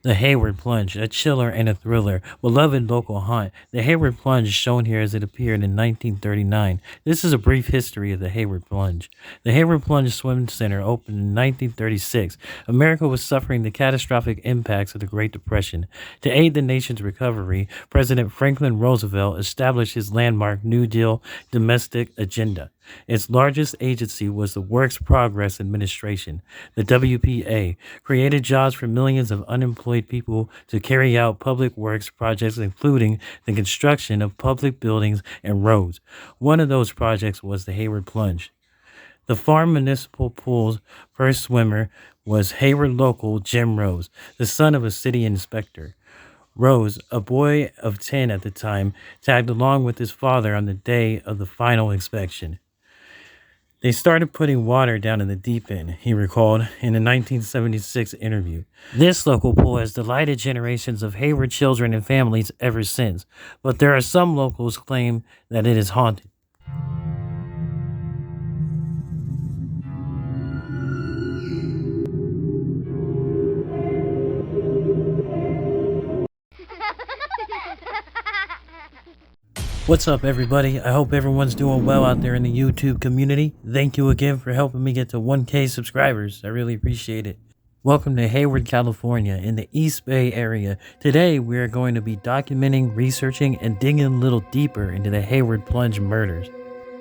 The Hayward Plunge, a chiller and a thriller, beloved local haunt. The Hayward Plunge is shown here as it appeared in 1939. This is a brief history of the Hayward Plunge. The Hayward Plunge Swim Center opened in 1936. America was suffering the catastrophic impacts of the Great Depression. To aid the nation's recovery, President Franklin Roosevelt established his landmark New Deal domestic agenda. Its largest agency was the Works Progress Administration. The WPA created jobs for millions of unemployed people to carry out public works projects, including the construction of public buildings and roads. One of those projects was the Hayward Plunge. The Farm Municipal Pool's first swimmer was Hayward local Jim Rose, the son of a city inspector. Rose, a boy of 10 at the time, tagged along with his father on the day of the final inspection. They started putting water down in the deep end, he recalled in a 1976 interview. This local pool has delighted generations of Hayward children and families ever since, but there are some locals claim that it is haunted. What's up, everybody? I hope everyone's doing well out there in the YouTube community. Thank you again for helping me get to 1K subscribers. I really appreciate it. Welcome to Hayward, California, in the East Bay area. Today, we are going to be documenting, researching, and digging a little deeper into the Hayward Plunge murders.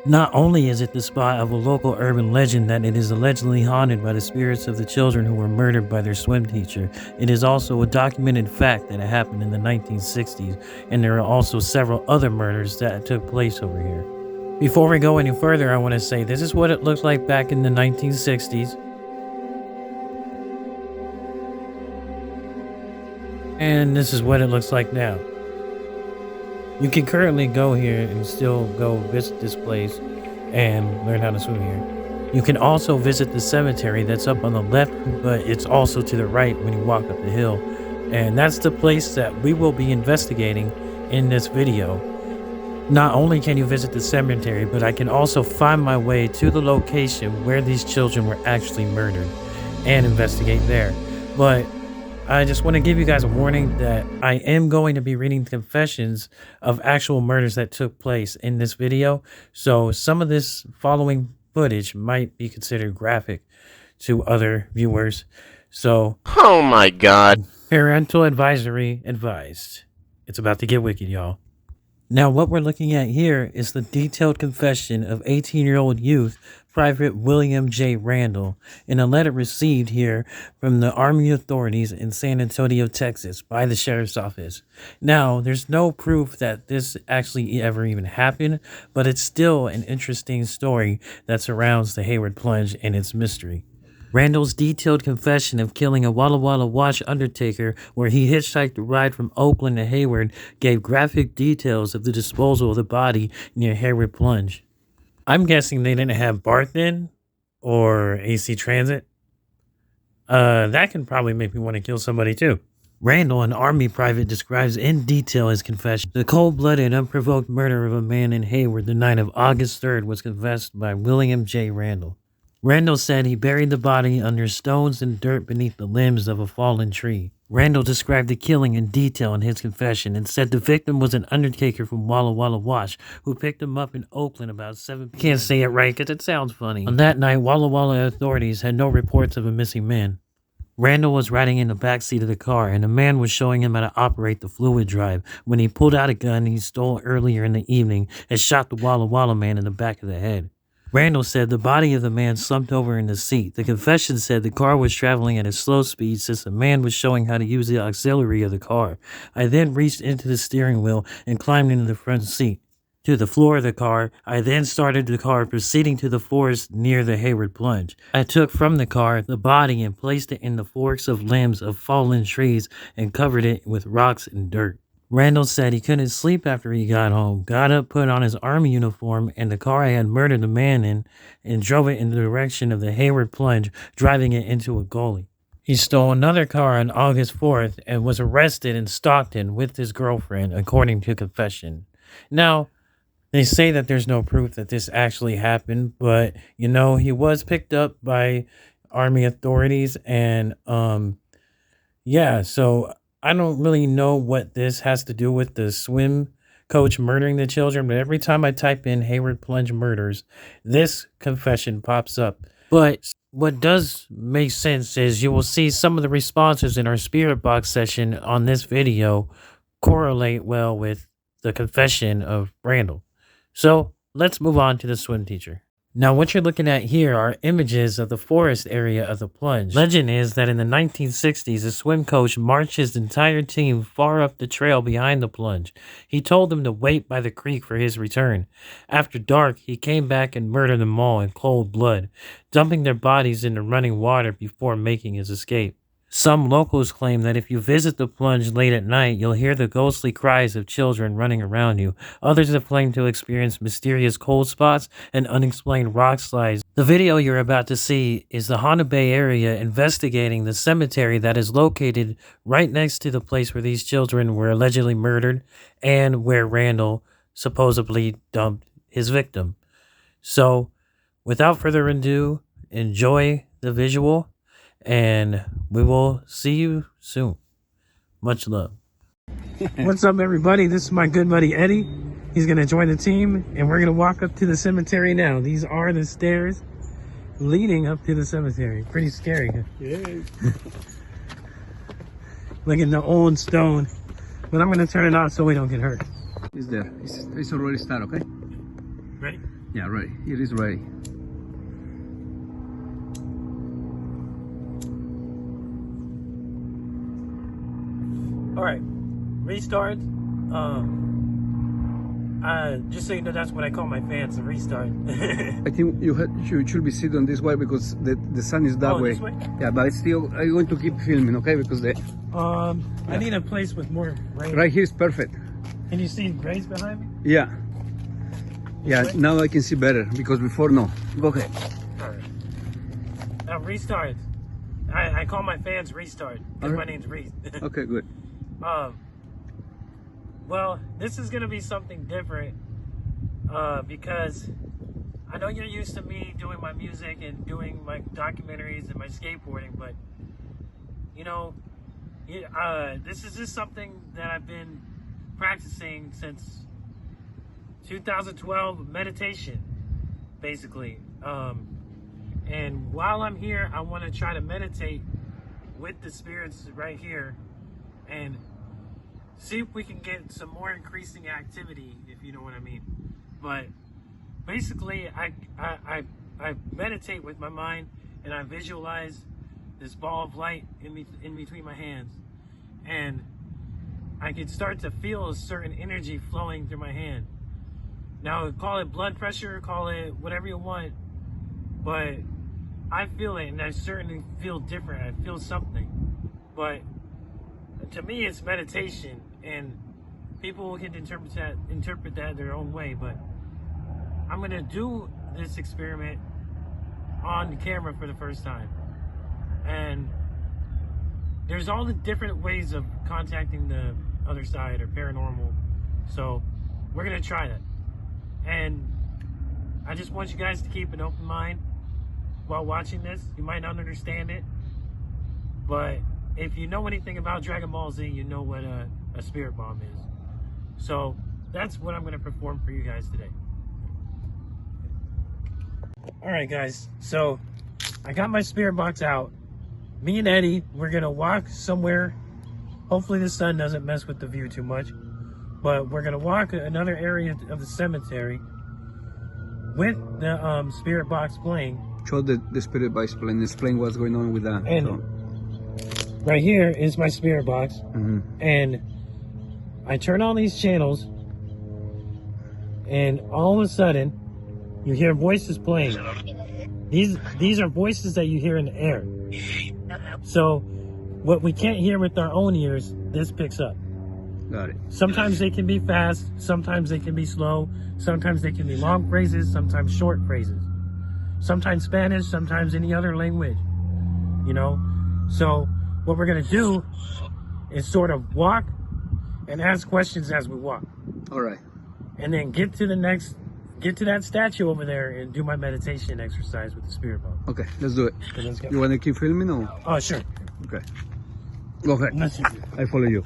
Not only is it the spot of a local urban legend that it is allegedly haunted by the spirits of the children who were murdered by their swim teacher, it is also a documented fact that it happened in the 1960s, and there are also several other murders that took place over here. Before we go any further, I want to say this is what it looked like back in the 1960s. And this is what it looks like now. You can currently go here and still go visit this place and learn how to swim here. You can also visit the cemetery that's up on the left, but it's also to the right when you walk up the hill. And that's the place that we will be investigating in this video. Not only can you visit the cemetery, but I can also find my way to the location where these children were actually murdered and investigate there. But I just want to give you guys a warning that I am going to be reading confessions of actual murders that took place in this video. So some of this following footage might be considered graphic to other viewers. So, oh my God. Parental advisory advised. It's about to get wicked, y'all. Now, what we're looking at here is the detailed confession of 18-year-old youth Private William J. Randall in a letter received here from the Army authorities in San Antonio, Texas by the sheriff's office. Now, there's no proof that this actually ever even happened, but it's still an interesting story that surrounds the Hayward Plunge and its mystery. Randall's detailed confession of killing a Walla Walla Wash undertaker where he hitchhiked a ride from Oakland to Hayward gave graphic details of the disposal of the body near Hayward Plunge. I'm guessing they didn't have BART then, or AC Transit. That can probably make me want to kill somebody too. Randall, an Army private, describes in detail his confession. The cold-blooded, unprovoked murder of a man in Hayward the night of August 3rd was confessed by William J. Randall. Randall said he buried the body under stones and dirt beneath the limbs of a fallen tree. Randall described the killing in detail in his confession and said the victim was an undertaker from Walla Walla Wash who picked him up in Oakland about 7 p.m. Can't say it right because it sounds funny. On that night, Walla Walla authorities had no reports of a missing man. Randall was riding in the backseat of the car, and a man was showing him how to operate the fluid drive when he pulled out a gun he stole earlier in the evening and shot the Walla Walla man in the back of the head. Randall said the body of the man slumped over in the seat. The confession said the car was traveling at a slow speed since the man was showing how to use the auxiliary of the car. I then reached into the steering wheel and climbed into the front seat. To the floor of the car, I then started the car proceeding to the forest near the Hayward Plunge. I took from the car the body and placed it in the forks of limbs of fallen trees and covered it with rocks and dirt. Randall said he couldn't sleep after he got home, got up, put on his Army uniform and the car I had murdered the man in, and drove it in the direction of the Hayward Plunge, driving it into a gully. He stole another car on August 4th and was arrested in Stockton with his girlfriend, according to confession. Now, they say that there's no proof that this actually happened, but, you know, he was picked up by Army authorities and, Yeah, so I don't really know what this has to do with the swim coach murdering the children, but every time I type in Hayward Plunge murders, this confession pops up. But what does make sense is you will see some of the responses in our spirit box session on this video correlate well with the confession of Randall. So let's move on to the swim teacher. Now, what you're looking at here are images of the forest area of the plunge. Legend is that in the 1960s, a swim coach marched his entire team far up the trail behind the plunge. He told them to wait by the creek for his return. After dark, he came back and murdered them all in cold blood, dumping their bodies into running water before making his escape. Some locals claim that if you visit the plunge late at night, you'll hear the ghostly cries of children running around you. Others have claimed to experience mysterious cold spots and unexplained rock slides. The video you're about to see is the Honda Bay area investigating the cemetery that is located right next to the place where these children were allegedly murdered and where Randall supposedly dumped his victim. So, without further ado, enjoy the visual. And we will see you soon. Much love. What's up, everybody? This is my good buddy Eddie. He's going to join the team, and we're going to walk up to the cemetery now. These are the stairs leading up to the cemetery. Pretty scary. Yeah. Look at the old stone. But I'm going to turn it off so we don't get hurt. It's there. It's already started, okay? Ready? Yeah, ready. It is ready. All right, restart. Just so you know, that's what I call my fans, a restart. I think you should be sitting this way because the sun is that way. This way. Yeah, but it's still, I'm going to keep filming, okay? Because I need a place with more rain. right here is perfect. Can you see grays behind me? Yeah. Yeah, way? now I can see better because before no. Go ahead. All right. Now restart. I call my fans restart because my name's Reese. Okay, good. Well, this is gonna be something different because I know you're used to me doing my music and doing my documentaries and my skateboarding, but you know, this is just something that I've been practicing since 2012, meditation, basically. And while I'm here, I want to try to meditate with the spirits right here and see if we can get some more increasing activity, if you know what I mean. But basically, I meditate with my mind and I visualize this ball of light in between my hands, and I can start to feel a certain energy flowing through my hand. Now, call it blood pressure, call it whatever you want, but I feel it, and I certainly feel different. I feel something, but to me, it's meditation, and people can interpret that their own way. But I'm gonna do this experiment on camera for the first time, and there's all the different ways of contacting the other side or paranormal. So we're gonna try that, and I just want you guys to keep an open mind while watching this. You might not understand it, but if you know anything about Dragon Ball Z, you know what a spirit bomb is. So that's what I'm going to perform for you guys today. All right, guys. So I got my spirit box out. Me and Eddie, we're going to walk somewhere. Hopefully the sun doesn't mess with the view too much. But we're going to walk another area of the cemetery with the spirit box playing. Show the spirit box playing. Explain what's going on with that. And right here is my spirit box, and I turn on these channels, and all of a sudden, you hear voices playing. These are voices that you hear in the air. So, what we can't hear with our own ears, this picks up. Got it. Sometimes they can be fast, sometimes they can be slow, sometimes they can be long phrases, sometimes short phrases. Sometimes Spanish, sometimes any other language, you know? So what we're gonna do is sort of walk and ask questions as we walk. All right. And then get to that statue over there and do my meditation exercise with the spirit bomb. Okay, let's do it. So let's go. You want to keep filming or? Oh, sure. Okay. Go ahead. Unless you do. I follow you.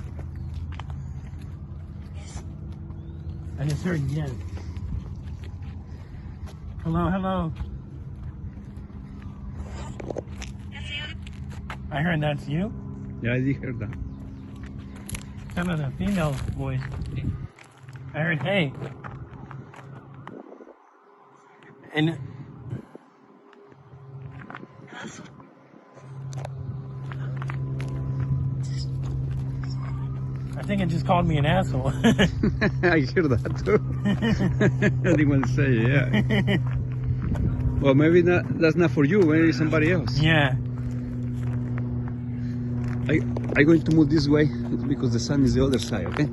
I just heard yes. Hello, hello. I heard that's you. Yeah, I did hear that. Some of the female voice. I heard hey. And I think it just called me an asshole. I hear that too. I didn't want to say it, yeah. Well, maybe that's not for you, maybe somebody else. Yeah. I'm going to move this way because the sun is the other side, okay?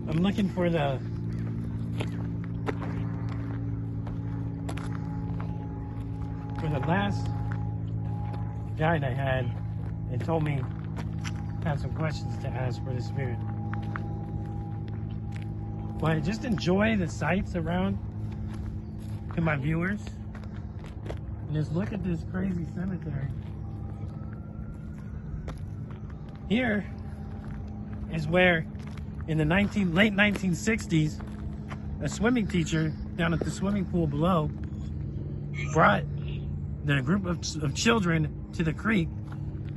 I'm looking for the last guide I had. It told me I had some questions to ask for the spirit. But just enjoy the sights around to my viewers. And just look at this crazy cemetery. Here is where, in the late 1960s, a swimming teacher down at the swimming pool below brought the group of children to the creek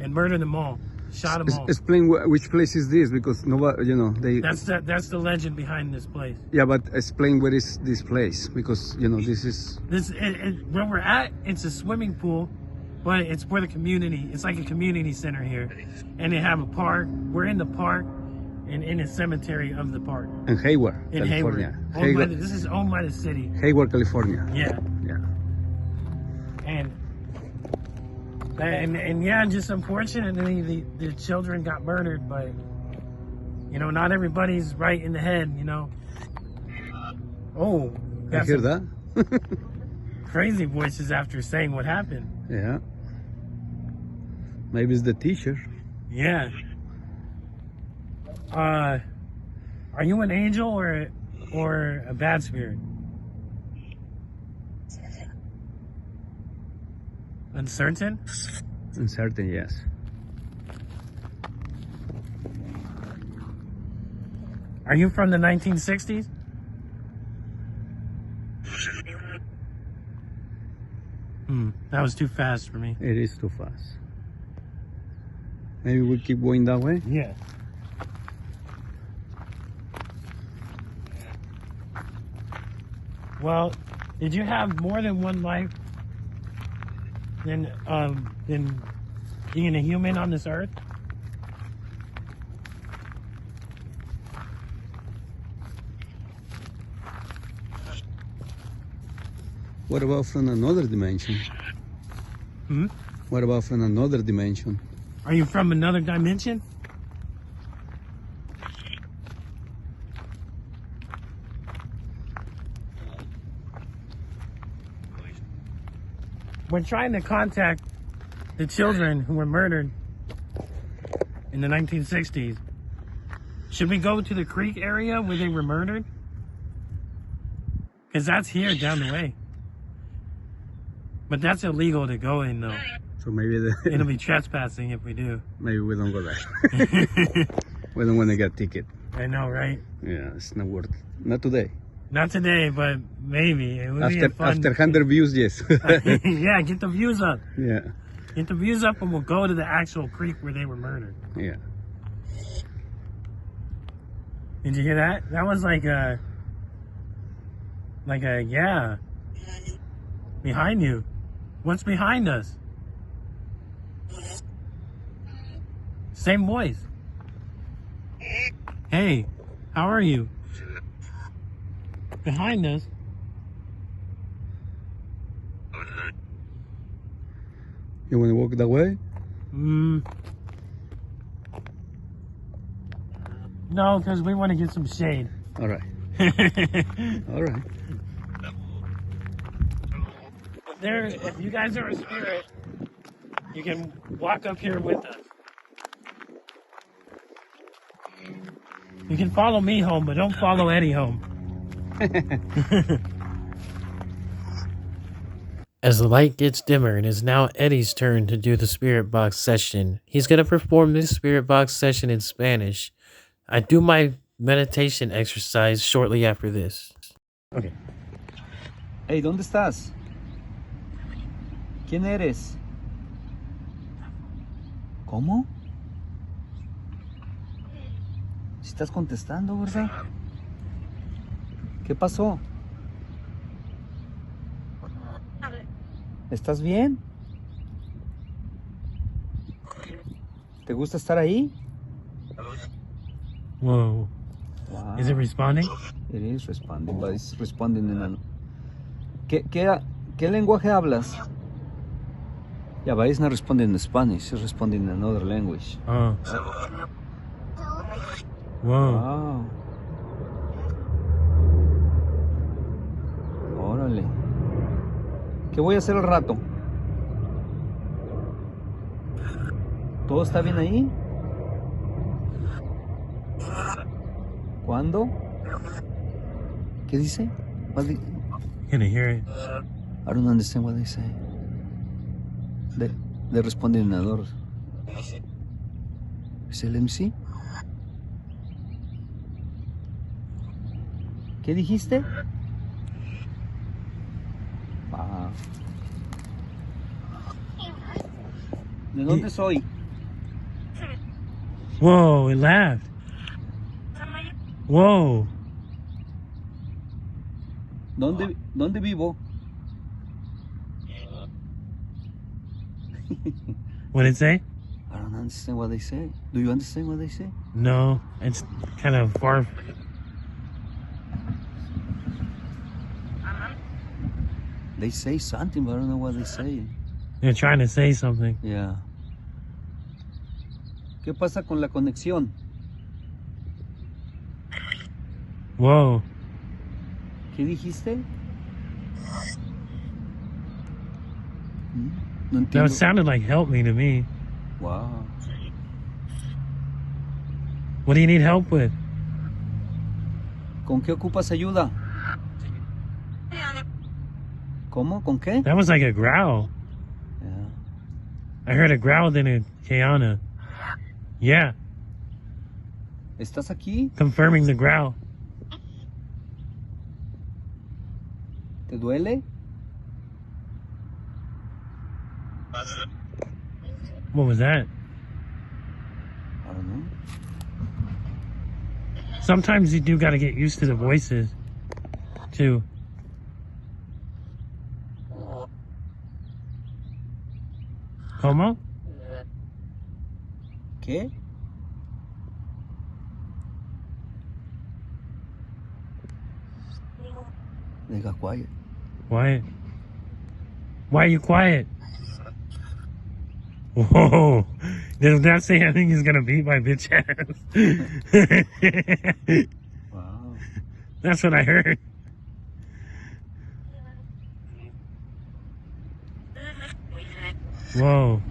and murdered them all, shot them all. Explain which place is this, because nobody, That's the legend behind this place. Yeah, but explain where is this place, because this is. Where we're at, it's a swimming pool, but it's where the community. It's like a community center here, and they have a park. We're in the park, and in a cemetery of the park. In Hayward, In California. Hayward. This is owned by the city. Hayward, California. Yeah. Yeah. And yeah, just unfortunately the children got murdered, but not everybody's right in the head, Oh, I hear that. crazy voices after saying what happened. Yeah. Maybe it's the teacher. Yeah. Are you an angel or a bad spirit? Uncertain? Uncertain, yes. Are you from the 1960s? That was too fast for me. It is too fast. Maybe we keep going that way? Yeah. Well, did you have more than one life than being a human on this earth? What about from another dimension? What about from another dimension? Are you from another dimension? We're trying to contact the children who were murdered in the 1960s. Should we go to the creek area where they were murdered? Because that's here down the way. But that's illegal to go in, though. So maybe It'll be trespassing if we do. maybe we don't go there. We don't want to get a ticket. I know, right? Yeah, it's not worth it. Not today. Not today, but maybe. It would be a fun... After 100 views, yes. Yeah, get the views up. Yeah. Get the views up and we'll go to the actual creek where they were murdered. Yeah. Did you hear that? That was like a yeah. Behind you. What's behind us? Same voice. Hey, how are you? Behind us. You want to walk that way? No, because we want to get some shade. All right. All right. If you guys are a spirit, you can walk up here with us. You can follow me home, but don't follow Eddie home. As the light gets dimmer, it is now Eddie's turn to do the spirit box session. He's going to perform this spirit box session in Spanish. I do my meditation exercise shortly after this. Okay. Hey, ¿dónde estás? ¿Quién eres? ¿Cómo? Si estás contestando, ¿verdad? ¿Qué pasó? ¿Estás bien? ¿Te gusta estar ahí? Whoa. Wow. Is it responding? It is responding, but it's responding in ¿Qué lenguaje hablas? Yeah, but it's not responding in Spanish, it's responding in another language. Oh. Whoa. Wow. Órale. ¿Qué voy a hacer al rato? ¿Todo está bien ahí? ¿Cuándo? ¿Qué dice? Can you hear it? I don't understand what they say. They respond in another. Say, let me see. ¿Qué dijiste? Wow. ¿De dónde soy? Whoa, it laughed. Whoa. ¿Dónde vivo? What did it say? I don't understand what they say. Do you understand what they say? No, it's kind of far. They say something, but I don't know what they say. They're trying to say something. Yeah. ¿Qué pasa con la conexión? Whoa. ¿Qué dijiste? No entiendo. That sounded like help me to me. Wow. What do you need help with? ¿Con qué ocupas ayuda? ¿Cómo? ¿Con qué? That was like a growl. Yeah. I heard a growl then a Keana. Yeah, ¿Estás aquí? confirming the growl. ¿Te duele? What was that? I don't know. Sometimes you do gotta get used to the voices, too. ¿Cómo? ¿Qué? They got quiet. Quiet. Why are you quiet? Whoa. Does that say I think he's gonna beat my bitch ass? Wow. That's what I heard. Whoa.